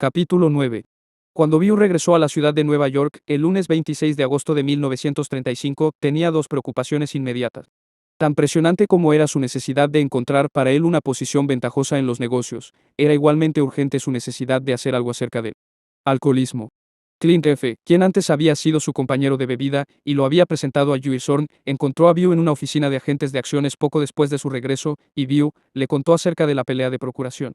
Capítulo 9. Cuando View regresó a la ciudad de Nueva York, el lunes 26 de agosto de 1935, tenía dos preocupaciones inmediatas. Tan presionante como era su necesidad de encontrar para él una posición ventajosa en los negocios, era igualmente urgente su necesidad de hacer algo acerca del alcoholismo. Clint F., quien antes había sido su compañero de bebida y lo había presentado a Huey Zorn, encontró a View en una oficina de agentes de acciones poco después de su regreso, y View le contó acerca de la pelea de procuración.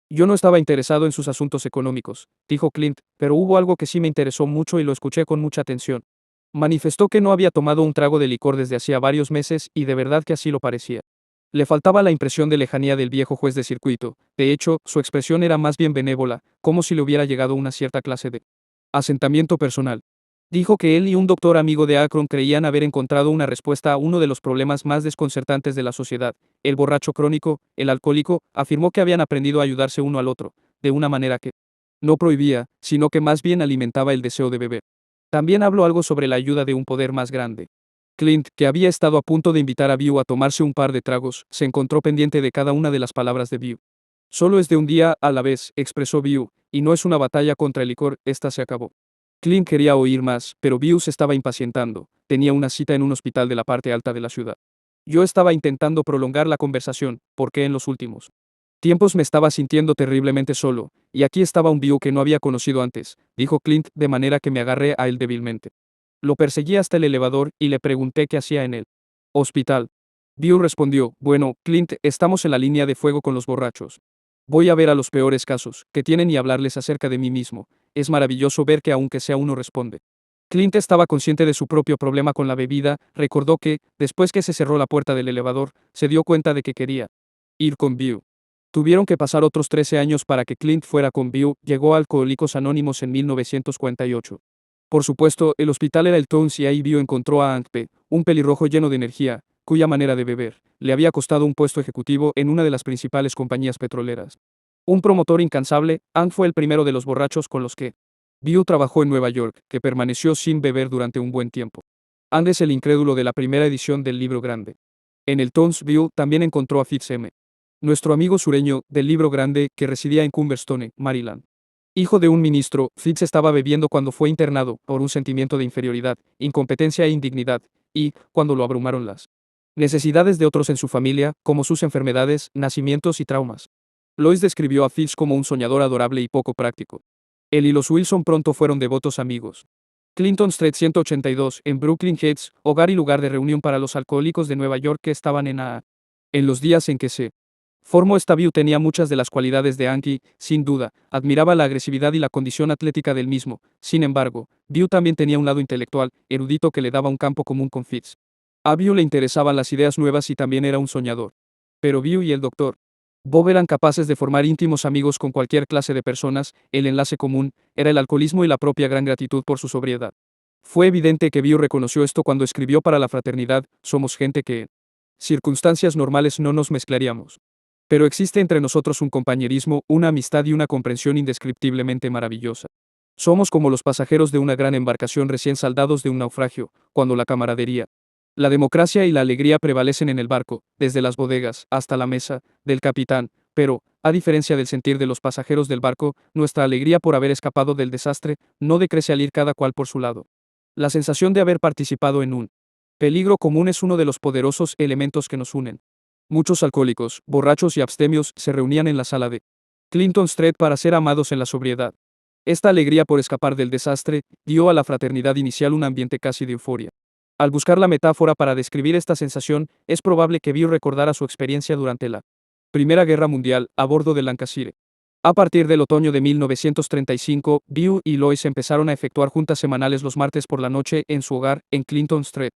Yo no estaba interesado en sus asuntos económicos, dijo Clint, pero hubo algo que sí me interesó mucho y lo escuché con mucha atención. Manifestó que no había tomado un trago de licor desde hacía varios meses y de verdad que así lo parecía. Le faltaba la impresión de lejanía del viejo juez de circuito, de hecho, su expresión era más bien benévola, como si le hubiera llegado una cierta clase de asentamiento personal. Dijo que él y un doctor amigo de Akron creían haber encontrado una respuesta a uno de los problemas más desconcertantes de la sociedad, el borracho crónico, el alcohólico. Afirmó que habían aprendido a ayudarse uno al otro, de una manera que no prohibía, sino que más bien alimentaba el deseo de beber. También habló algo sobre la ayuda de un poder más grande. Clint, que había estado a punto de invitar a View a tomarse un par de tragos, se encontró pendiente de cada una de las palabras de View. Solo es de un día a la vez, expresó View, y no es una batalla contra el licor, esta se acabó. Clint quería oír más, pero View se estaba impacientando. Tenía una cita en un hospital de la parte alta de la ciudad. Yo estaba intentando prolongar la conversación, porque en los últimos tiempos me estaba sintiendo terriblemente solo, y aquí estaba un View que no había conocido antes, dijo Clint, de manera que me agarré a él débilmente. Lo perseguí hasta el elevador y le pregunté qué hacía en el hospital. View respondió, bueno, Clint, estamos en la línea de fuego con los borrachos. Voy a ver a los peores casos, que tienen y hablarles acerca de mí mismo. Es maravilloso ver que aunque sea uno responde. Clint estaba consciente de su propio problema con la bebida, recordó que, después que se cerró la puerta del elevador, se dio cuenta de que quería ir con View. Tuvieron que pasar otros 13 años para que Clint fuera con View, llegó a Alcohólicos Anónimos en 1948. Por supuesto, el hospital era el Towns y ahí View encontró a Hank P., un pelirrojo lleno de energía, cuya manera de beber le había costado un puesto ejecutivo en una de las principales compañías petroleras. Un promotor incansable, Hank fue el primero de los borrachos con los que View trabajó en Nueva York, que permaneció sin beber durante un buen tiempo. Hank es el incrédulo de la primera edición del Libro Grande. En el Towns, View también encontró a Fitz M., nuestro amigo sureño del Libro Grande que residía en Cumberstone, Maryland. Hijo de un ministro, Fitz estaba bebiendo cuando fue internado, por un sentimiento de inferioridad, incompetencia e indignidad, y, cuando lo abrumaron las necesidades de otros en su familia, como sus enfermedades, nacimientos y traumas. Lois describió a Fitz como un soñador adorable y poco práctico. Él y los Wilson pronto fueron devotos amigos. Clinton Street 182, en Brooklyn Heights, hogar y lugar de reunión para los alcohólicos de Nueva York que estaban en A. En los días en que se formó esta View tenía muchas de las cualidades de Hank y, sin duda, admiraba la agresividad y la condición atlética del mismo. Sin embargo, View también tenía un lado intelectual, erudito que le daba un campo común con Fitz. A View le interesaban las ideas nuevas y también era un soñador. Pero View y el Dr. Bob eran capaces de formar íntimos amigos con cualquier clase de personas. El enlace común era el alcoholismo y la propia gran gratitud por su sobriedad. Fue evidente que View reconoció esto cuando escribió para la fraternidad, somos gente que en circunstancias normales no nos mezclaríamos. Pero existe entre nosotros un compañerismo, una amistad y una comprensión indescriptiblemente maravillosa. Somos como los pasajeros de una gran embarcación recién saldados de un naufragio, cuando la camaradería, la democracia y la alegría prevalecen en el barco, desde las bodegas hasta la mesa del capitán, pero, a diferencia del sentir de los pasajeros del barco, nuestra alegría por haber escapado del desastre no decrece al ir cada cual por su lado. La sensación de haber participado en un peligro común es uno de los poderosos elementos que nos unen. Muchos alcohólicos, borrachos y abstemios se reunían en la sala de Clinton Street para ser amados en la sobriedad. Esta alegría por escapar del desastre dio a la fraternidad inicial un ambiente casi de euforia. Al buscar la metáfora para describir esta sensación, es probable que View recordara su experiencia durante la Primera Guerra Mundial, a bordo del Lancashire. A partir del otoño de 1935, View y Lois empezaron a efectuar juntas semanales los martes por la noche en su hogar, en Clinton Street.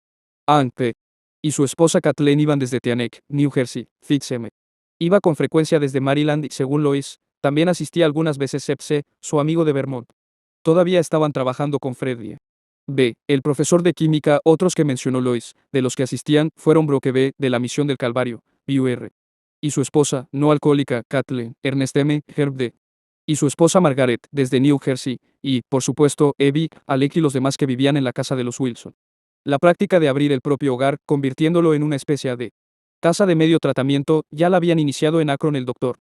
Hank P. y su esposa Kathleen iban desde Teaneck, New Jersey. Fitz M. iba con frecuencia desde Maryland y, según Lois, también asistía algunas veces Sep C., su amigo de Vermont. Todavía estaban trabajando con Freddie B., el profesor de química. Otros que mencionó Lois, de los que asistían, fueron Brooke B., de la Misión del Calvario, View R., y su esposa, no alcohólica, Kathleen, Ernest M., Herb D., y su esposa Margaret, desde New Jersey, y, por supuesto, Evie, Alec y los demás que vivían en la casa de los Wilson. La práctica de abrir el propio hogar, convirtiéndolo en una especie de casa de medio tratamiento, ya la habían iniciado en Akron el Dr.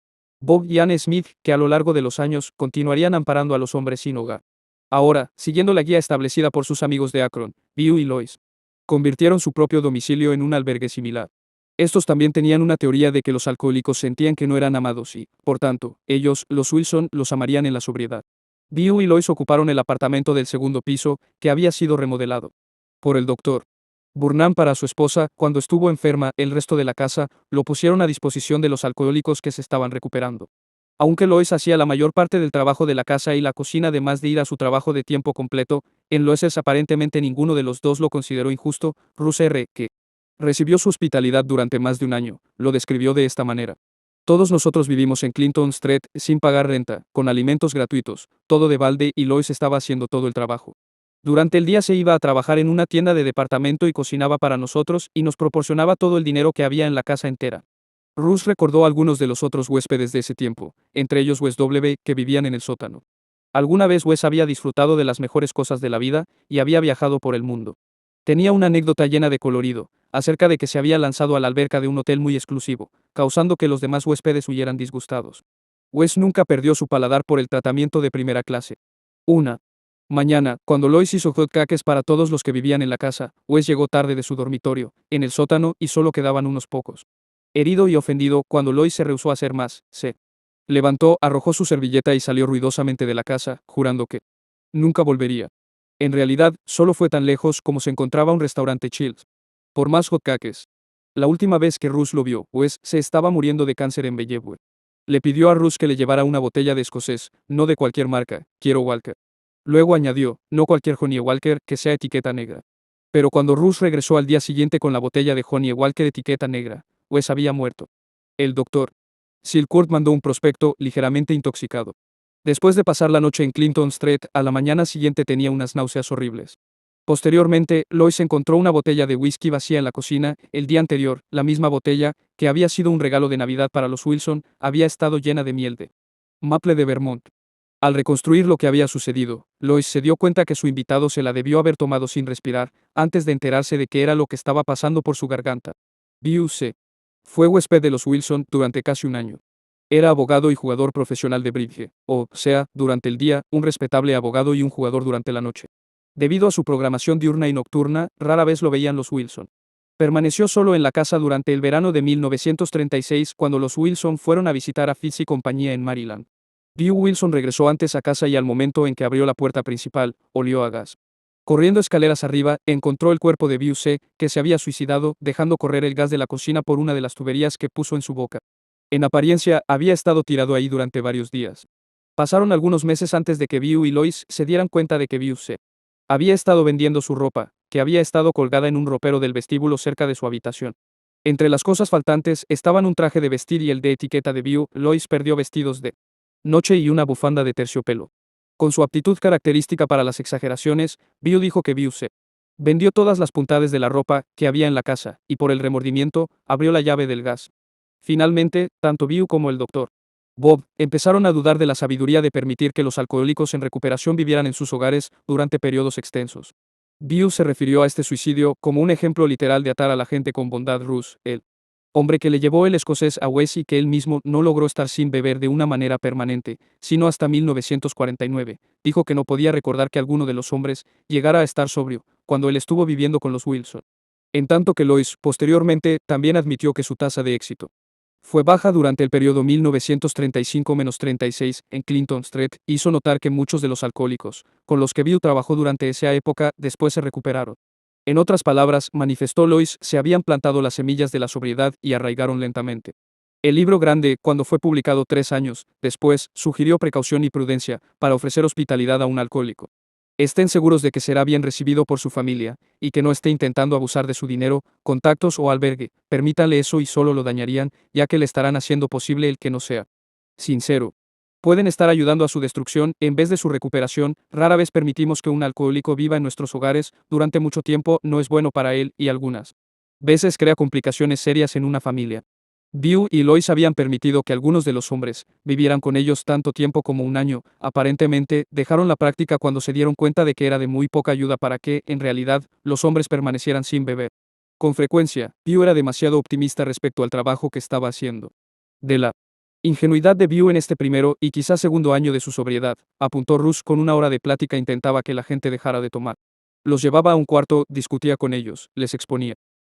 Bob y Anne Smith, que a lo largo de los años continuarían amparando a los hombres sin hogar. Ahora, siguiendo la guía establecida por sus amigos de Akron, Beau y Lois, convirtieron su propio domicilio en un albergue similar. Estos también tenían una teoría de que los alcohólicos sentían que no eran amados y, por tanto, ellos, los Wilson, los amarían en la sobriedad. Beau y Lois ocuparon el apartamento del segundo piso, que había sido remodelado por el doctor Burnham para su esposa. Cuando estuvo enferma, el resto de la casa lo pusieron a disposición de los alcohólicos que se estaban recuperando. Aunque Lois hacía la mayor parte del trabajo de la casa y la cocina además de ir a su trabajo de tiempo completo, en Loeses aparentemente ninguno de los dos lo consideró injusto. Russ R., que recibió su hospitalidad durante más de un año, lo describió de esta manera. Todos nosotros vivimos en Clinton Street, sin pagar renta, con alimentos gratuitos, todo de balde, y Lois estaba haciendo todo el trabajo. Durante el día se iba a trabajar en una tienda de departamento y cocinaba para nosotros y nos proporcionaba todo el dinero que había en la casa entera. Russ recordó a algunos de los otros huéspedes de ese tiempo, entre ellos Wes W., que vivían en el sótano. Alguna vez Wes había disfrutado de las mejores cosas de la vida y había viajado por el mundo. Tenía una anécdota llena de colorido, acerca de que se había lanzado a la alberca de un hotel muy exclusivo, causando que los demás huéspedes huyeran disgustados. Wes nunca perdió su paladar por el tratamiento de primera clase. Una mañana, cuando Lois hizo hot cakes para todos los que vivían en la casa, Wes llegó tarde de su dormitorio, en el sótano, y solo quedaban unos pocos. Herido y ofendido, cuando Lois se rehusó a hacer más, se levantó, arrojó su servilleta y salió ruidosamente de la casa, jurando que nunca volvería. En realidad, solo fue tan lejos como se encontraba un restaurante Chills. Por más hotcakes. La última vez que Russ lo vio, Wes se estaba muriendo de cáncer en Bellevue. Le pidió a Russ que le llevara una botella de escocés, no de cualquier marca, quiero Walker. Luego añadió, no cualquier Johnnie Walker, que sea etiqueta negra. Pero cuando Russ regresó al día siguiente con la botella de Johnnie Walker etiqueta negra, Wes había muerto. El doctor Silcourt mandó un prospecto, ligeramente intoxicado. Después de pasar la noche en Clinton Street, a la mañana siguiente tenía unas náuseas horribles. Posteriormente, Lois encontró una botella de whisky vacía en la cocina. El día anterior, la misma botella, que había sido un regalo de Navidad para los Wilson, había estado llena de miel de maple de Vermont. Al reconstruir lo que había sucedido, Lois se dio cuenta que su invitado se la debió haber tomado sin respirar, antes de enterarse de qué era lo que estaba pasando por su garganta. Beau C. fue huésped de los Wilson durante casi un año. Era abogado y jugador profesional de bridge, o sea, durante el día, un respetable abogado y un jugador durante la noche. Debido a su programación diurna y nocturna, rara vez lo veían los Wilson. Permaneció solo en la casa durante el verano de 1936 cuando los Wilson fueron a visitar a Fitz y compañía en Maryland. Beau Wilson regresó antes a casa y al momento en que abrió la puerta principal, olió a gas. Corriendo escaleras arriba, encontró el cuerpo de Beau C., que se había suicidado, dejando correr el gas de la cocina por una de las tuberías que puso en su boca. En apariencia, había estado tirado ahí durante varios días. Pasaron algunos meses antes de que Beau y Lois se dieran cuenta de que Beau C. había estado vendiendo su ropa, que había estado colgada en un ropero del vestíbulo cerca de su habitación. Entre las cosas faltantes estaban un traje de vestir y el de etiqueta de Beau. Lois perdió vestidos de noche y una bufanda de terciopelo. Con su aptitud característica para las exageraciones, Beau dijo que Beau se vendió todas las puntadas de la ropa que había en la casa, y por el remordimiento, abrió la llave del gas. Finalmente, tanto Beau como el doctor Bob empezaron a dudar de la sabiduría de permitir que los alcohólicos en recuperación vivieran en sus hogares durante periodos extensos. Beau se refirió a este suicidio como un ejemplo literal de atar a la gente con bondad. Russ, el hombre que le llevó el escocés a Wes y que él mismo no logró estar sin beber de una manera permanente, sino hasta 1949, dijo que no podía recordar que alguno de los hombres llegara a estar sobrio cuando él estuvo viviendo con los Wilson. En tanto que Lois, posteriormente, también admitió que su tasa de éxito fue baja durante el periodo 1935-36 en Clinton Street, hizo notar que muchos de los alcohólicos, con los que Beau trabajó durante esa época, después se recuperaron. En otras palabras, manifestó Lois, se habían plantado las semillas de la sobriedad y arraigaron lentamente. El libro grande, cuando fue publicado 3 años después, sugirió precaución y prudencia para ofrecer hospitalidad a un alcohólico. Estén seguros de que será bien recibido por su familia, y que no esté intentando abusar de su dinero, contactos o albergue. Permítanle eso y solo lo dañarían, ya que le estarán haciendo posible el que no sea sincero. Pueden estar ayudando a su destrucción en vez de su recuperación. Rara vez permitimos que un alcohólico viva en nuestros hogares durante mucho tiempo, no es bueno para él y algunas veces crea complicaciones serias en una familia. Beau y Lois habían permitido que algunos de los hombres vivieran con ellos tanto tiempo como un año. Aparentemente, dejaron la práctica cuando se dieron cuenta de que era de muy poca ayuda para que, en realidad, los hombres permanecieran sin beber. Con frecuencia, Beau era demasiado optimista respecto al trabajo que estaba haciendo. De la Ingenuidad de View en este primero y quizás segundo año de su sobriedad, apuntó Russ con una hora de plática intentaba que la gente dejara de tomar. Los llevaba a un cuarto, discutía con ellos, les exponía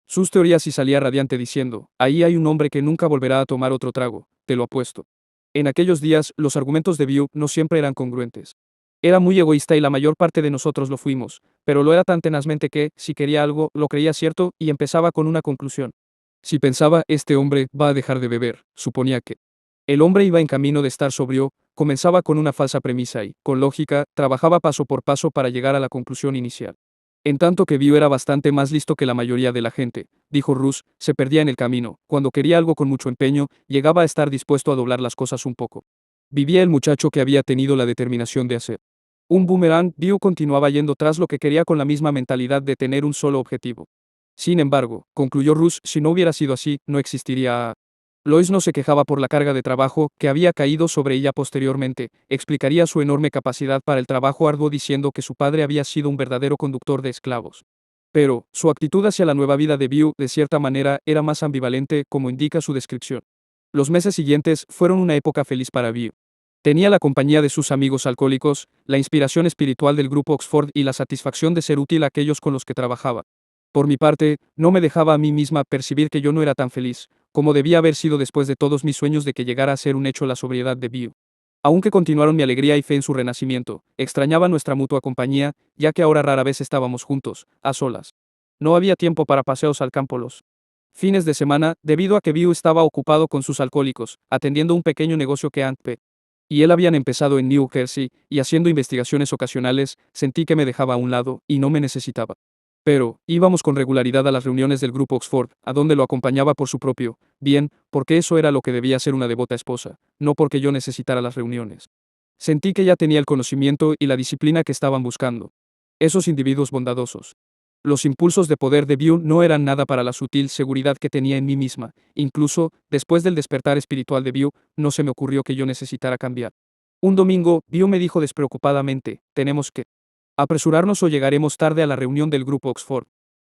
sus teorías y salía radiante diciendo, ahí hay un hombre que nunca volverá a tomar otro trago, te lo apuesto. En aquellos días, los argumentos de View no siempre eran congruentes. Era muy egoísta y la mayor parte de nosotros lo fuimos, pero lo era tan tenazmente que, si quería algo, lo creía cierto y empezaba con una conclusión. Si pensaba, este hombre va a dejar de beber, suponía que el hombre iba en camino de estar sobrio, comenzaba con una falsa premisa y, con lógica, trabajaba paso por paso para llegar a la conclusión inicial. En tanto que View era bastante más listo que la mayoría de la gente, dijo Russ, se perdía en el camino, cuando quería algo con mucho empeño, llegaba a estar dispuesto a doblar las cosas un poco. Vivía el muchacho que había tenido la determinación de hacer un boomerang, View continuaba yendo tras lo que quería con la misma mentalidad de tener un solo objetivo. Sin embargo, concluyó Russ, si no hubiera sido así, no existiría. Lois no se quejaba por la carga de trabajo que había caído sobre ella posteriormente, explicaría su enorme capacidad para el trabajo arduo diciendo que su padre había sido un verdadero conductor de esclavos. Pero, su actitud hacia la nueva vida de View, de cierta manera, era más ambivalente, como indica su descripción. Los meses siguientes fueron una época feliz para View. Tenía la compañía de sus amigos alcohólicos, la inspiración espiritual del grupo Oxford y la satisfacción de ser útil a aquellos con los que trabajaba. Por mi parte, no me dejaba a mí misma percibir que yo no era tan feliz, como debía haber sido después de todos mis sueños de que llegara a ser un hecho la sobriedad de View. Aunque continuaron mi alegría y fe en su renacimiento, extrañaba nuestra mutua compañía, ya que ahora rara vez estábamos juntos, a solas. No había tiempo para paseos al campo los fines de semana, debido a que View estaba ocupado con sus alcohólicos, atendiendo un pequeño negocio que Aunt P y él habían empezado en New Jersey, y haciendo investigaciones ocasionales, sentí que me dejaba a un lado, y no me necesitaba. Pero, íbamos con regularidad a las reuniones del grupo Oxford, a donde lo acompañaba por su propio bien, porque eso era lo que debía ser una devota esposa, no porque yo necesitara las reuniones. Sentí que ya tenía el conocimiento y la disciplina que estaban buscando. Esos individuos bondadosos. Los impulsos de poder de View no eran nada para la sutil seguridad que tenía en mí misma, incluso, después del despertar espiritual de View, no se me ocurrió que yo necesitara cambiar. Un domingo, View me dijo despreocupadamente, tenemos que apresurarnos o llegaremos tarde a la reunión del grupo Oxford.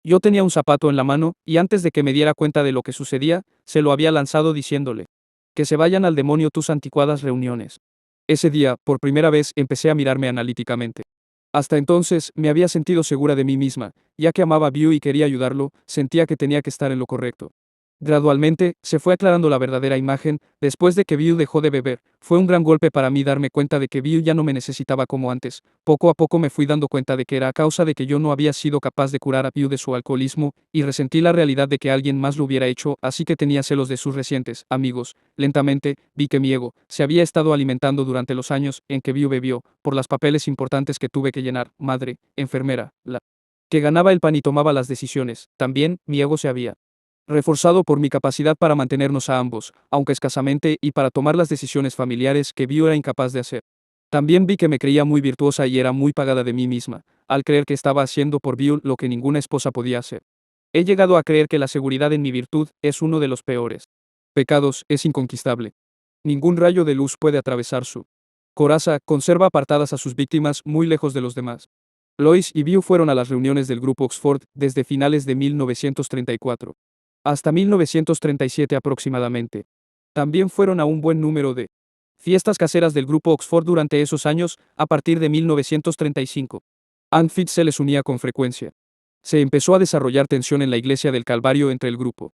Yo tenía un zapato en la mano, y antes de que me diera cuenta de lo que sucedía, se lo había lanzado diciéndole, que se vayan al demonio tus anticuadas reuniones. Ese día, por primera vez, empecé a mirarme analíticamente. Hasta entonces, me había sentido segura de mí misma, ya que amaba a View y quería ayudarlo, sentía que tenía que estar en lo correcto. Gradualmente, se fue aclarando la verdadera imagen, después de que View dejó de beber, fue un gran golpe para mí darme cuenta de que View ya no me necesitaba como antes, poco a poco me fui dando cuenta de que era a causa de que yo no había sido capaz de curar a View de su alcoholismo, y resentí la realidad de que alguien más lo hubiera hecho, así que tenía celos de sus recientes amigos. Lentamente, vi que mi ego se había estado alimentando durante los años en que View bebió, por los papeles importantes que tuve que llenar, madre, enfermera, la que ganaba el pan y tomaba las decisiones, también, mi ego se había reforzado por mi capacidad para mantenernos a ambos, aunque escasamente, y para tomar las decisiones familiares que View era incapaz de hacer. También vi que me creía muy virtuosa y era muy pagada de mí misma, al creer que estaba haciendo por View lo que ninguna esposa podía hacer. He llegado a creer que la seguridad en mi virtud es uno de los peores pecados, es inconquistable. Ningún rayo de luz puede atravesar su coraza, conserva apartadas a sus víctimas muy lejos de los demás. Lois y View fueron a las reuniones del grupo Oxford desde finales de 1934 hasta 1937 aproximadamente. También fueron a un buen número de fiestas caseras del grupo Oxford durante esos años, a partir de 1935. Ann Fitz se les unía con frecuencia. Se empezó a desarrollar tensión en la iglesia del Calvario entre el grupo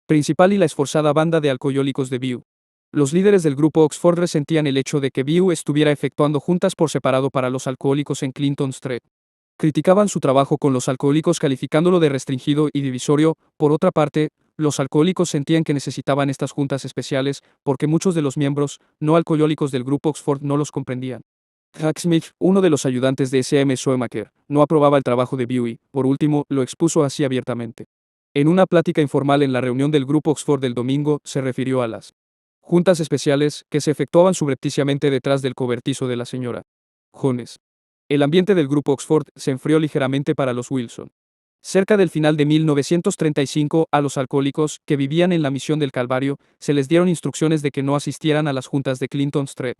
principal y la esforzada banda de alcohólicos de View. Los líderes del grupo Oxford resentían el hecho de que View estuviera efectuando juntas por separado para los alcohólicos en Clinton Street. Criticaban su trabajo con los alcohólicos calificándolo de restringido y divisorio. Por otra parte, los alcohólicos sentían que necesitaban estas juntas especiales, porque muchos de los miembros no alcohólicos del grupo Oxford no los comprendían. Jack Smith, uno de los ayudantes de S.M. Schoemaker, no aprobaba el trabajo de View y, por último, lo expuso así abiertamente. En una plática informal en la reunión del grupo Oxford del domingo, se refirió a las juntas especiales que se efectuaban subrepticiamente detrás del cobertizo de la señora Jones. El ambiente del grupo Oxford se enfrió ligeramente para los Wilson. Cerca del final de 1935, a los alcohólicos que vivían en la Misión del Calvario, se les dieron instrucciones de que no asistieran a las juntas de Clinton Street.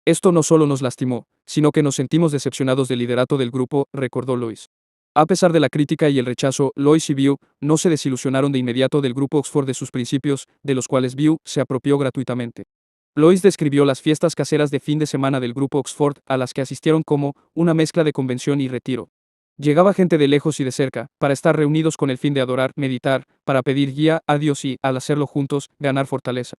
Esto no solo nos lastimó, sino que nos sentimos decepcionados del liderato del grupo, recordó Lois. A pesar de la crítica y el rechazo, Lois y View no se desilusionaron de inmediato del grupo Oxford de sus principios, de los cuales View se apropió gratuitamente. Lois describió las fiestas caseras de fin de semana del grupo Oxford a las que asistieron como una mezcla de convención y retiro. Llegaba gente de lejos y de cerca, para estar reunidos con el fin de adorar, meditar, para pedir guía a Dios y, al hacerlo juntos, ganar fortaleza.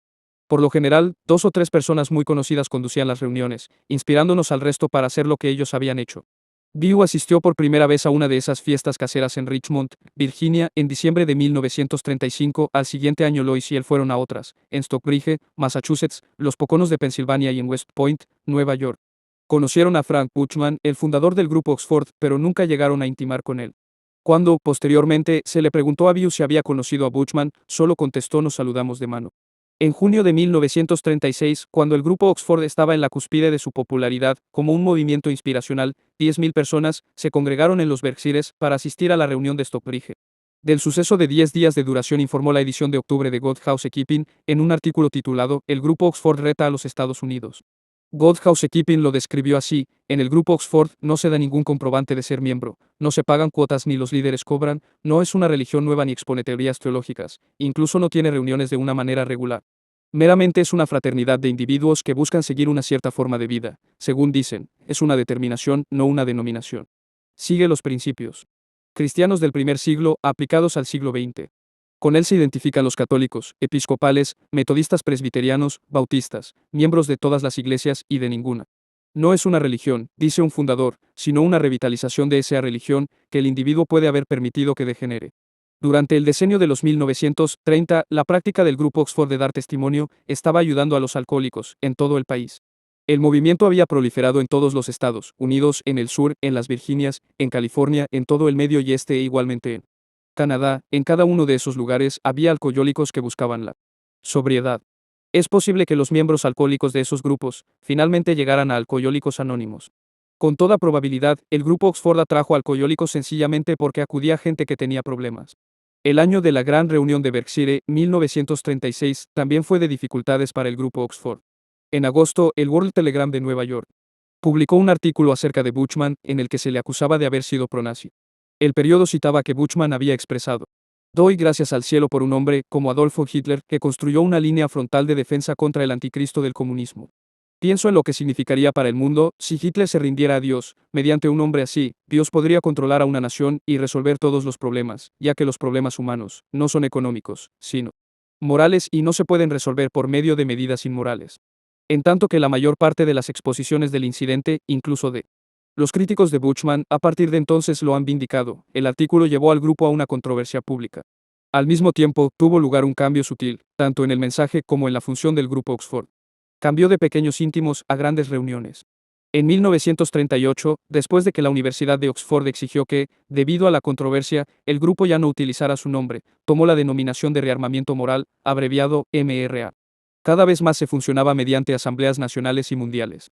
Por lo general, 2 o 3 personas muy conocidas conducían las reuniones, inspirándonos al resto para hacer lo que ellos habían hecho. Bew asistió por primera vez a una de esas fiestas caseras en Richmond, Virginia, en diciembre de 1935. Al siguiente año Lois y él fueron a otras, en Stockbridge, Massachusetts, Los Poconos de Pensilvania y en West Point, Nueva York. Conocieron a Frank Buchman, el fundador del grupo Oxford, pero nunca llegaron a intimar con él. Cuando, posteriormente, se le preguntó a Bew si había conocido a Buchman, solo contestó: nos saludamos de mano. En junio de 1936, cuando el grupo Oxford estaba en la cúspide de su popularidad, como un movimiento inspiracional, 10.000 personas se congregaron en los Berkshires para asistir a la reunión de Stockbridge. Del suceso de 10 días de duración informó la edición de octubre de God Housekeeping, en un artículo titulado El grupo Oxford reta a los Estados Unidos. God Housekeeping lo describió así: en el grupo Oxford no se da ningún comprobante de ser miembro, no se pagan cuotas ni los líderes cobran, no es una religión nueva ni expone teorías teológicas, incluso no tiene reuniones de una manera regular. Meramente es una fraternidad de individuos que buscan seguir una cierta forma de vida, según dicen, es una determinación, no una denominación. Sigue los principios cristianos del primer siglo aplicados al siglo XX. Con él se identifican los católicos, episcopales, metodistas, presbiterianos, bautistas, miembros de todas las iglesias y de ninguna. No es una religión, dice un fundador, sino una revitalización de esa religión que el individuo puede haber permitido que degenere. Durante el decenio de los 1930, la práctica del grupo Oxford de dar testimonio estaba ayudando a los alcohólicos en todo el país. El movimiento había proliferado en todos los Estados Unidos, en el sur, en las Virginias, en California, en todo el medio y este e igualmente en Canadá. En cada uno de esos lugares había alcohólicos que buscaban la sobriedad. Es posible que los miembros alcohólicos de esos grupos finalmente llegaran a Alcohólicos Anónimos. Con toda probabilidad, el grupo Oxford atrajo alcohólicos sencillamente porque acudía gente que tenía problemas. El año de la Gran Reunión de Berkshire, 1936, también fue de dificultades para el grupo Oxford. En agosto, el World Telegram de Nueva York publicó un artículo acerca de Buchman en el que se le acusaba de haber sido pronazi. El periódico citaba que Buchman había expresado: doy gracias al cielo por un hombre como Adolfo Hitler que construyó una línea frontal de defensa contra el anticristo del comunismo. Pienso en lo que significaría para el mundo si Hitler se rindiera a Dios. Mediante un hombre así, Dios podría controlar a una nación y resolver todos los problemas, ya que los problemas humanos no son económicos, sino morales y no se pueden resolver por medio de medidas inmorales. En tanto que la mayor parte de las exposiciones del incidente, incluso de los críticos de Buchman, a partir de entonces lo han vindicado, el artículo llevó al grupo a una controversia pública. Al mismo tiempo, tuvo lugar un cambio sutil, tanto en el mensaje como en la función del grupo Oxford. Cambió de pequeños íntimos a grandes reuniones. En 1938, después de que la Universidad de Oxford exigió que, debido a la controversia, el grupo ya no utilizara su nombre, tomó la denominación de Rearmamiento Moral, abreviado MRA. Cada vez más se funcionaba mediante asambleas nacionales y mundiales.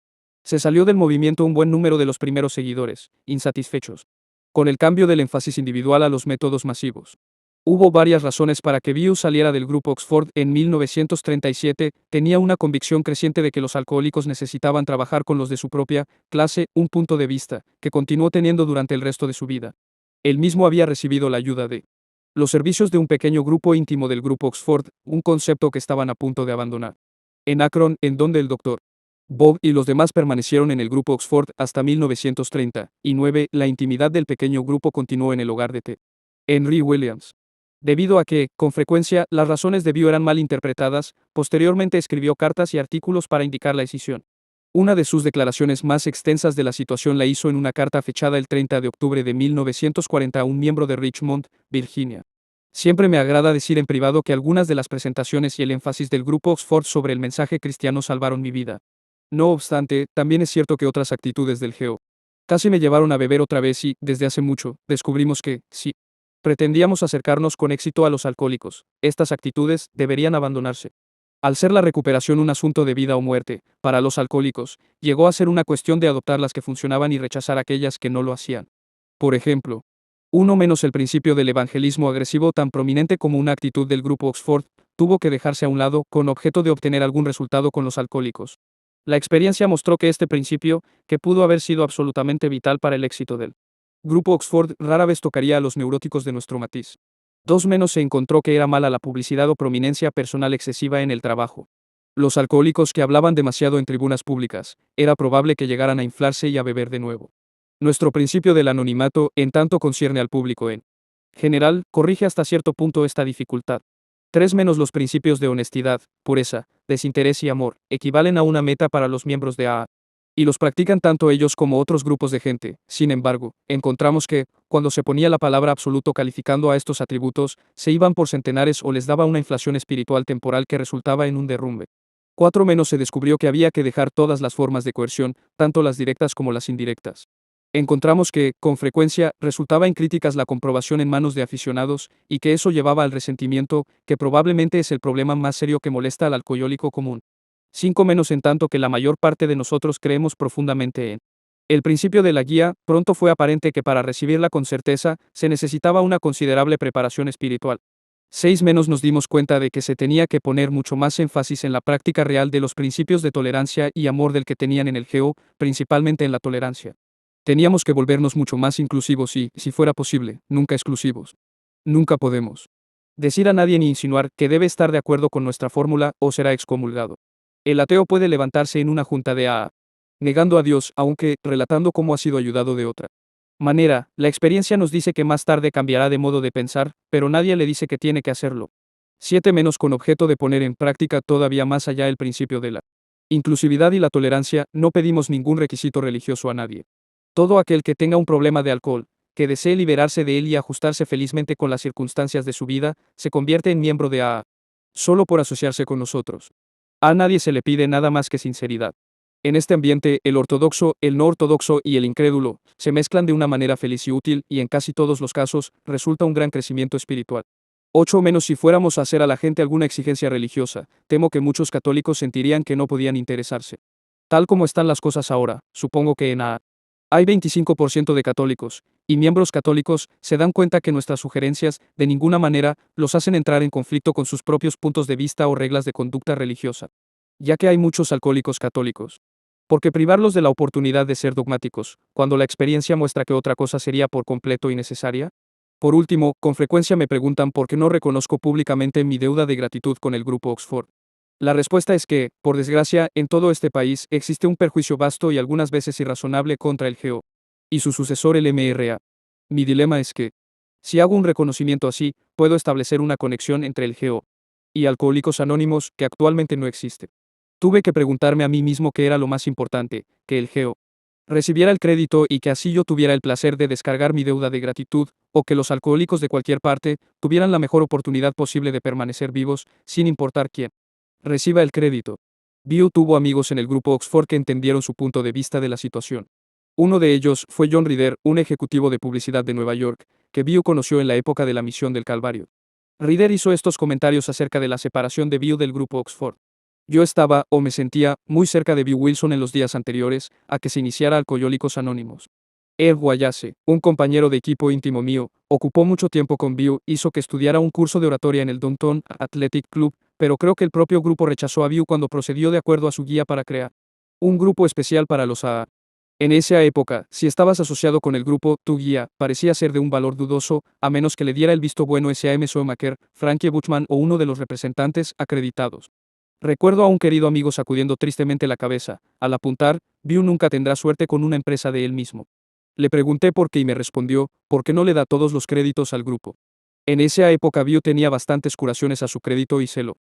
Se salió del movimiento un buen número de los primeros seguidores, insatisfechos con el cambio del énfasis individual a los métodos masivos. Hubo varias razones para que Bew saliera del grupo Oxford en 1937, tenía una convicción creciente de que los alcohólicos necesitaban trabajar con los de su propia clase, un punto de vista que continuó teniendo durante el resto de su vida. Él mismo había recibido la ayuda de los servicios de un pequeño grupo íntimo del grupo Oxford, un concepto que estaban a punto de abandonar. En Akron, en donde el Dr. Bob y los demás permanecieron en el grupo Oxford hasta 1939, la intimidad del pequeño grupo continuó en el hogar de T. Henry Williams. Debido a que, con frecuencia, las razones de Bew eran mal interpretadas, posteriormente escribió cartas y artículos para indicar la escisión. Una de sus declaraciones más extensas de la situación la hizo en una carta fechada el 30 de octubre de 1940 a un miembro de Richmond, Virginia. Siempre me agrada decir en privado que algunas de las presentaciones y el énfasis del grupo Oxford sobre el mensaje cristiano salvaron mi vida. No obstante, también es cierto que otras actitudes del GO casi me llevaron a beber otra vez y, desde hace mucho, descubrimos que, sí, pretendíamos acercarnos con éxito a los alcohólicos, estas actitudes deberían abandonarse. Al ser la recuperación un asunto de vida o muerte, para los alcohólicos, llegó a ser una cuestión de adoptar las que funcionaban y rechazar aquellas que no lo hacían. Por ejemplo, uno menos el principio del evangelismo agresivo tan prominente como una actitud del grupo Oxford, tuvo que dejarse a un lado con objeto de obtener algún resultado con los alcohólicos. La experiencia mostró que este principio, que pudo haber sido absolutamente vital para el éxito del grupo Oxford, rara vez tocaría a los neuróticos de nuestro matiz. 2 menos se encontró que era mala la publicidad o prominencia personal excesiva en el trabajo. Los alcohólicos que hablaban demasiado en tribunas públicas, era probable que llegaran a inflarse y a beber de nuevo. Nuestro principio del anonimato, en tanto concierne al público en general, corrige hasta cierto punto esta dificultad. 3 menos los principios de honestidad, pureza, desinterés y amor, equivalen a una meta para los miembros de AA. Y los practican tanto ellos como otros grupos de gente. Sin embargo, encontramos que, cuando se ponía la palabra absoluto calificando a estos atributos, se iban por centenares o les daba una inflación espiritual temporal que resultaba en un derrumbe. 4 menos se descubrió que había que dejar todas las formas de coerción, tanto las directas como las indirectas. Encontramos que, con frecuencia, resultaba en críticas la comprobación en manos de aficionados, y que eso llevaba al resentimiento, que probablemente es el problema más serio que molesta al alcohólico común. 5 menos en tanto que la mayor parte de nosotros creemos profundamente en el principio de la guía, pronto fue aparente que para recibirla con certeza, se necesitaba una considerable preparación espiritual. 6 menos nos dimos cuenta de que se tenía que poner mucho más énfasis en la práctica real de los principios de tolerancia y amor del que tenían en el GEO, principalmente en la tolerancia. Teníamos que volvernos mucho más inclusivos y, si fuera posible, nunca exclusivos. Nunca podemos decir a nadie ni insinuar que debe estar de acuerdo con nuestra fórmula o será excomulgado. El ateo puede levantarse en una junta de AA, negando a Dios, aunque relatando cómo ha sido ayudado de otra manera. La experiencia nos dice que más tarde cambiará de modo de pensar, pero nadie le dice que tiene que hacerlo. 7 menos con objeto de poner en práctica todavía más allá el principio de la inclusividad y la tolerancia, no pedimos ningún requisito religioso a nadie. Todo aquel que tenga un problema de alcohol, que desee liberarse de él y ajustarse felizmente con las circunstancias de su vida, se convierte en miembro de AA. Solo por asociarse con nosotros. A nadie se le pide nada más que sinceridad. En este ambiente, el ortodoxo, el no ortodoxo y el incrédulo se mezclan de una manera feliz y útil, y en casi todos los casos, resulta un gran crecimiento espiritual. 8 menos si fuéramos a hacer a la gente alguna exigencia religiosa, temo que muchos católicos sentirían que no podían interesarse. Tal como están las cosas ahora, supongo que en AA hay 25% de católicos, y miembros católicos se dan cuenta que nuestras sugerencias, de ninguna manera, los hacen entrar en conflicto con sus propios puntos de vista o reglas de conducta religiosa. Ya que hay muchos alcohólicos católicos. ¿Por qué privarlos de la oportunidad de ser dogmáticos, cuando la experiencia muestra que otra cosa sería por completo innecesaria? Por último, con frecuencia me preguntan por qué no reconozco públicamente mi deuda de gratitud con el grupo Oxford. La respuesta es que, por desgracia, en todo este país existe un perjuicio vasto y algunas veces irrazonable contra el GEO y su sucesor el MRA. Mi dilema es que, si hago un reconocimiento así, puedo establecer una conexión entre el GEO y Alcohólicos Anónimos, que actualmente no existe. Tuve que preguntarme a mí mismo qué era lo más importante, que el GEO recibiera el crédito y que así yo tuviera el placer de descargar mi deuda de gratitud, o que los alcohólicos de cualquier parte tuvieran la mejor oportunidad posible de permanecer vivos, sin importar quién reciba el crédito. Bill tuvo amigos en el grupo Oxford que entendieron su punto de vista de la situación. Uno de ellos fue John Reader, un ejecutivo de publicidad de Nueva York, que Bill conoció en la época de la misión del Calvario. Reader hizo estos comentarios acerca de la separación de Bill del grupo Oxford. Yo estaba, o me sentía, muy cerca de Bill Wilson en los días anteriores a que se iniciara Alcohólicos Anónimos. Ed Wallace, un compañero de equipo íntimo mío, ocupó mucho tiempo con Bill, hizo que estudiara un curso de oratoria en el Downtown Athletic Club, pero creo que el propio grupo rechazó a Bill cuando procedió de acuerdo a su guía para crear un grupo especial para los AA. En esa época, si estabas asociado con el grupo, tu guía parecía ser de un valor dudoso, a menos que le diera el visto bueno S.A.M. Schoemaker, Frankie Buchman o uno de los representantes acreditados. Recuerdo a un querido amigo sacudiendo tristemente la cabeza, al apuntar, Bill nunca tendrá suerte con una empresa de él mismo. Le pregunté por qué y me respondió, ¿por qué no le da todos los créditos al grupo? En esa época Bill tenía bastantes curaciones a su crédito y celo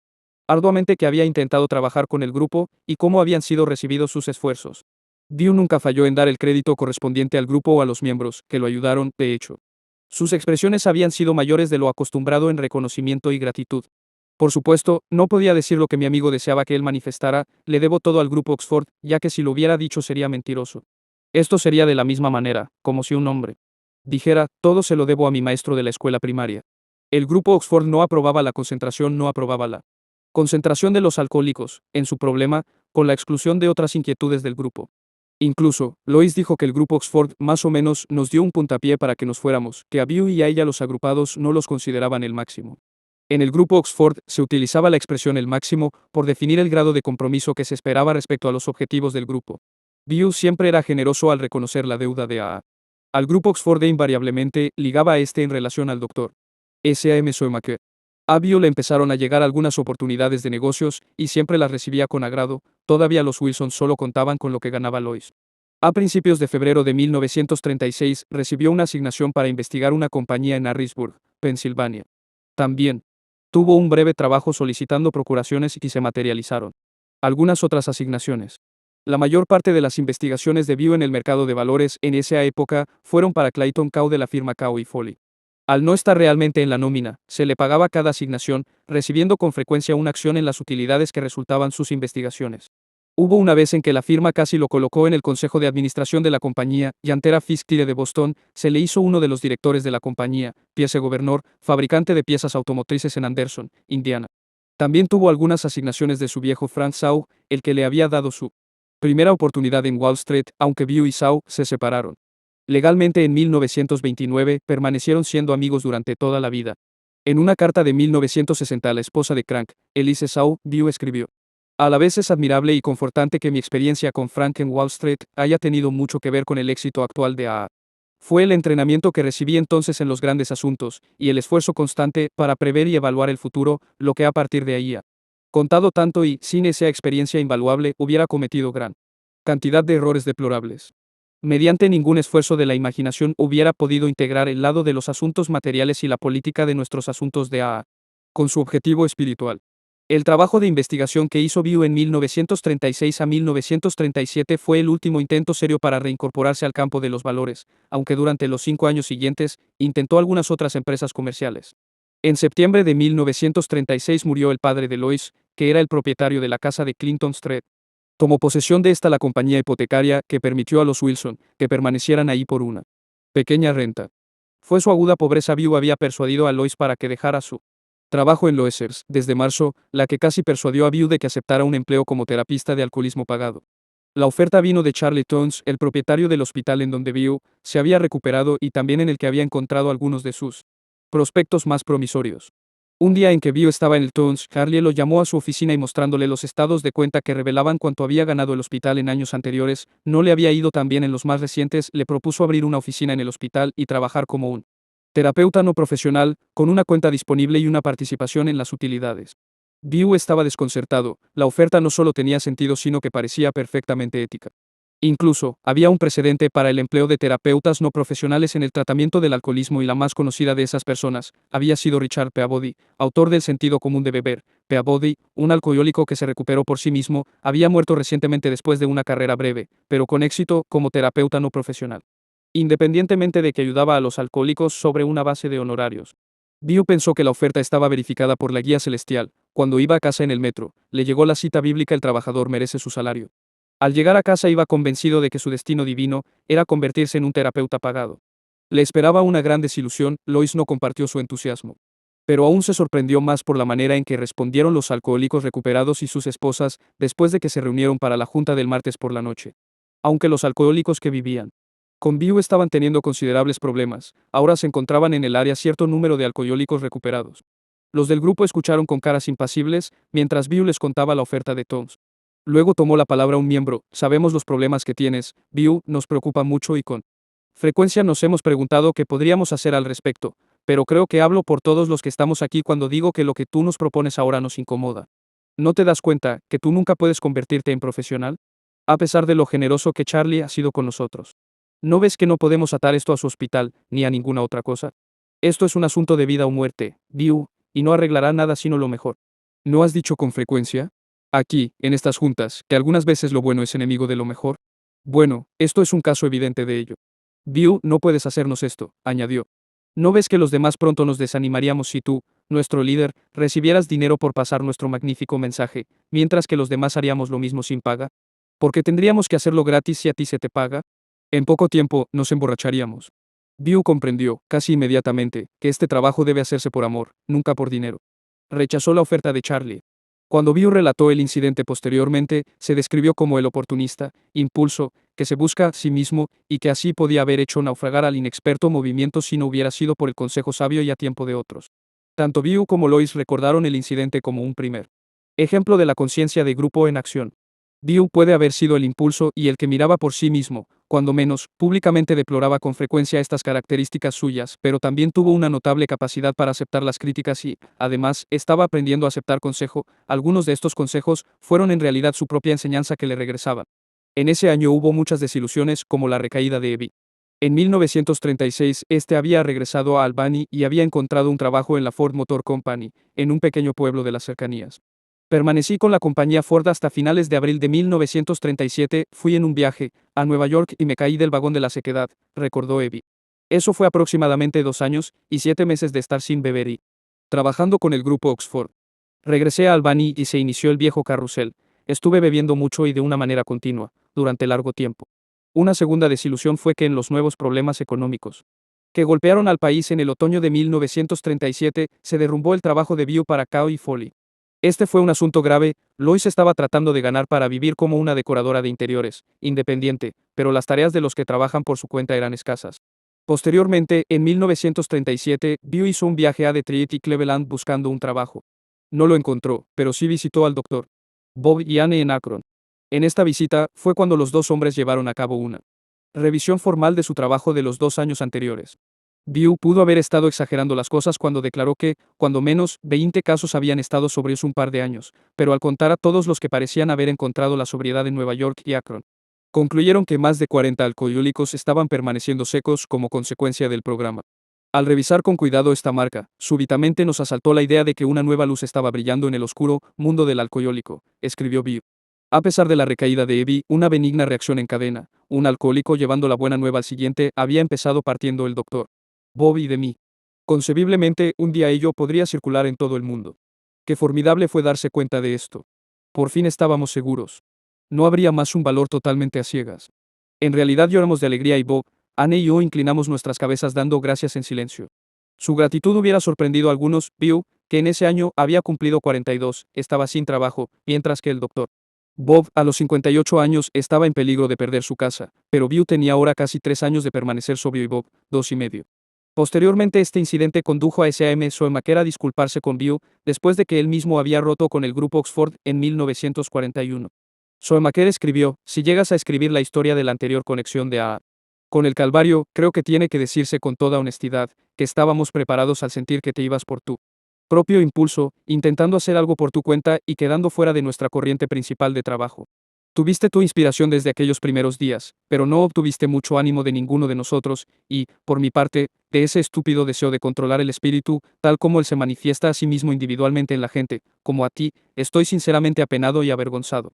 arduamente que había intentado trabajar con el grupo, y cómo habían sido recibidos sus esfuerzos. Bill nunca falló en dar el crédito correspondiente al grupo o a los miembros, que lo ayudaron, de hecho. Sus expresiones habían sido mayores de lo acostumbrado en reconocimiento y gratitud. Por supuesto, no podía decir lo que mi amigo deseaba que él manifestara, le debo todo al grupo Oxford, ya que si lo hubiera dicho sería mentiroso. Esto sería de la misma manera, como si un hombre dijera, todo se lo debo a mi maestro de la escuela primaria. El grupo Oxford no aprobaba la concentración, no aprobaba la concentración de los alcohólicos, en su problema, con la exclusión de otras inquietudes del grupo. Incluso, Lois dijo que el grupo Oxford más o menos nos dio un puntapié para que nos fuéramos, que a Bill y a ella los agrupados no los consideraban el máximo. En el grupo Oxford se utilizaba la expresión el máximo por definir el grado de compromiso que se esperaba respecto a los objetivos del grupo. Bill siempre era generoso al reconocer la deuda de AA. Al grupo Oxford invariablemente ligaba a este en relación al Dr. S.A.M. Schoemaker. A View le empezaron a llegar algunas oportunidades de negocios, y siempre las recibía con agrado. Todavía los Wilson solo contaban con lo que ganaba Lois. A principios de febrero de 1936 recibió una asignación para investigar una compañía en Harrisburg, Pensilvania. También tuvo un breve trabajo solicitando procuraciones y se materializaron algunas otras asignaciones. La mayor parte de las investigaciones de View en el mercado de valores en esa época fueron para Clayton Cow de la firma Cow y Foley. Al no estar realmente en la nómina, se le pagaba cada asignación, recibiendo con frecuencia una acción en las utilidades que resultaban sus investigaciones. Hubo una vez en que la firma casi lo colocó en el consejo de administración de la compañía, y Antera Fisk Tire de Boston, se le hizo uno de los directores de la compañía, Piece Governor, fabricante de piezas automotrices en Anderson, Indiana. También tuvo algunas asignaciones de su viejo Frank Shaw, el que le había dado su primera oportunidad en Wall Street, aunque View y Shaw se separaron. Legalmente en 1929, permanecieron siendo amigos durante toda la vida. En una carta de 1960 a la esposa de Crank, Elise Shaw, View escribió: a la vez es admirable y confortante que mi experiencia con Frank en Wall Street haya tenido mucho que ver con el éxito actual de AA. Fue el entrenamiento que recibí entonces en los grandes asuntos, y el esfuerzo constante para prever y evaluar el futuro, lo que a partir de ahí ha contado tanto y, sin esa experiencia invaluable, hubiera cometido gran cantidad de errores deplorables. Mediante ningún esfuerzo de la imaginación hubiera podido integrar el lado de los asuntos materiales y la política de nuestros asuntos de AA con su objetivo espiritual. El trabajo de investigación que hizo View en 1936 a 1937 fue el último intento serio para reincorporarse al campo de los valores, aunque durante los 5 años siguientes, intentó algunas otras empresas comerciales. En septiembre de 1936 murió el padre de Lois, que era el propietario de la casa de Clinton Street. Tomó posesión de esta la compañía hipotecaria, que permitió a los Wilson que permanecieran ahí por una pequeña renta. Fue su aguda pobreza. View había persuadido a Lois para que dejara su trabajo en Loesers, desde marzo, la que casi persuadió a View de que aceptara un empleo como terapista de alcoholismo pagado. La oferta vino de Charlie Tones, el propietario del hospital en donde View se había recuperado y también en el que había encontrado algunos de sus prospectos más promisorios. Un día en que View estaba en el Tones, Charlie lo llamó a su oficina y mostrándole los estados de cuenta que revelaban cuánto había ganado el hospital en años anteriores, no le había ido tan bien en los más recientes, le propuso abrir una oficina en el hospital y trabajar como un terapeuta no profesional, con una cuenta disponible y una participación en las utilidades. View estaba desconcertado, la oferta no solo tenía sentido sino que parecía perfectamente ética. Incluso, había un precedente para el empleo de terapeutas no profesionales en el tratamiento del alcoholismo y la más conocida de esas personas había sido Richard Peabody, autor del Sentido común de beber. Peabody, un alcohólico que se recuperó por sí mismo, había muerto recientemente después de una carrera breve, pero con éxito, como terapeuta no profesional. Independientemente de que ayudaba a los alcohólicos sobre una base de honorarios. View pensó que la oferta estaba verificada por la guía celestial. Cuando iba a casa en el metro, le llegó la cita bíblica: el trabajador merece su salario. Al llegar a casa iba convencido de que su destino divino era convertirse en un terapeuta pagado. Le esperaba una gran desilusión. Lois no compartió su entusiasmo. Pero aún se sorprendió más por la manera en que respondieron los alcohólicos recuperados y sus esposas después de que se reunieron para la junta del martes por la noche. Aunque los alcohólicos que vivían con View estaban teniendo considerables problemas, ahora se encontraban en el área cierto número de alcohólicos recuperados. Los del grupo escucharon con caras impasibles, mientras View les contaba la oferta de Tones. Luego tomó la palabra un miembro: sabemos los problemas que tienes, View, nos preocupa mucho y con frecuencia nos hemos preguntado qué podríamos hacer al respecto, pero creo que hablo por todos los que estamos aquí cuando digo que lo que tú nos propones ahora nos incomoda. ¿No te das cuenta que tú nunca puedes convertirte en profesional? A pesar de lo generoso que Charlie ha sido con nosotros. ¿No ves que no podemos atar esto a su hospital, ni a ninguna otra cosa? Esto es un asunto de vida o muerte, View, y no arreglará nada sino lo mejor. ¿No has dicho con frecuencia, aquí, en estas juntas, que algunas veces lo bueno es enemigo de lo mejor? Bueno, esto es un caso evidente de ello. View, no puedes hacernos esto, añadió. ¿No ves que los demás pronto nos desanimaríamos si tú, nuestro líder, recibieras dinero por pasar nuestro magnífico mensaje, mientras que los demás haríamos lo mismo sin paga? ¿Por qué tendríamos que hacerlo gratis si a ti se te paga? En poco tiempo, nos emborracharíamos. View comprendió, casi inmediatamente, que este trabajo debe hacerse por amor, nunca por dinero. Rechazó la oferta de Charlie. Cuando View relató el incidente posteriormente, se describió como el oportunista, impulso, que se busca a sí mismo, y que así podía haber hecho naufragar al inexperto movimiento si no hubiera sido por el consejo sabio y a tiempo de otros. Tanto View como Lois recordaron el incidente como un primer ejemplo de la conciencia de grupo en acción. Bill puede haber sido el impulso y el que miraba por sí mismo, cuando menos, públicamente deploraba con frecuencia estas características suyas, pero también tuvo una notable capacidad para aceptar las críticas y, además, estaba aprendiendo a aceptar consejo. Algunos de estos consejos fueron en realidad su propia enseñanza que le regresaban. En ese año hubo muchas desilusiones, como la recaída de Evie. En 1936, este había regresado a Albany y había encontrado un trabajo en la Ford Motor Company, en un pequeño pueblo de las cercanías. Permanecí con la compañía Ford hasta finales de abril de 1937, fui en un viaje a Nueva York y me caí del vagón de la sequedad, recordó Evie. Eso fue aproximadamente 2 años y 7 meses de estar sin beber y trabajando con el grupo Oxford. Regresé a Albany y se inició el viejo carrusel. Estuve bebiendo mucho y de una manera continua, durante largo tiempo. Una segunda desilusión fue que en los nuevos problemas económicos que golpearon al país en el otoño de 1937, se derrumbó el trabajo de Bio para Cao y Foley. Este fue un asunto grave. Lois estaba tratando de ganar para vivir como una decoradora de interiores, independiente, pero las tareas de los que trabajan por su cuenta eran escasas. Posteriormente, en 1937, Bio hizo un viaje a Detroit y Cleveland buscando un trabajo. No lo encontró, pero sí visitó al doctor Bob y Anne en Akron. En esta visita fue cuando los dos hombres llevaron a cabo una revisión formal de su trabajo de los 2 años anteriores. Bill pudo haber estado exagerando las cosas cuando declaró que, cuando menos, 20 casos habían estado sobrios un par de años, pero al contar a todos los que parecían haber encontrado la sobriedad en Nueva York y Akron, concluyeron que más de 40 alcohólicos estaban permaneciendo secos como consecuencia del programa. Al revisar con cuidado esta marca, súbitamente nos asaltó la idea de que una nueva luz estaba brillando en el oscuro mundo del alcohólico, escribió Bill. A pesar de la recaída de Evie, una benigna reacción en cadena, un alcohólico llevando la buena nueva al siguiente, había empezado partiendo el doctor Bob y de mí. Concebiblemente, un día ello podría circular en todo el mundo. Qué formidable fue darse cuenta de esto. Por fin estábamos seguros. No habría más un valor totalmente a ciegas. En realidad lloramos de alegría y Bob, Anne y yo inclinamos nuestras cabezas dando gracias en silencio. Su gratitud hubiera sorprendido a algunos. Bill, que en ese año había cumplido 42, estaba sin trabajo, mientras que el doctor Bob, a los 58 años, estaba en peligro de perder su casa, pero Bill tenía ahora casi 3 años de permanecer sobrio y Bob, 2 y medio. Posteriormente este incidente condujo a S.A.M. Schoenmaker a disculparse con Bill, después de que él mismo había roto con el grupo Oxford en 1941. Schoenmaker escribió: si llegas a escribir la historia de la anterior conexión de A con el Calvario, creo que tiene que decirse con toda honestidad, que estábamos preparados al sentir que te ibas por tu propio impulso, intentando hacer algo por tu cuenta y quedando fuera de nuestra corriente principal de trabajo. Tuviste tu inspiración desde aquellos primeros días, pero no obtuviste mucho ánimo de ninguno de nosotros, y, por mi parte, de ese estúpido deseo de controlar el espíritu, tal como él se manifiesta a sí mismo individualmente en la gente, como a ti, estoy sinceramente apenado y avergonzado.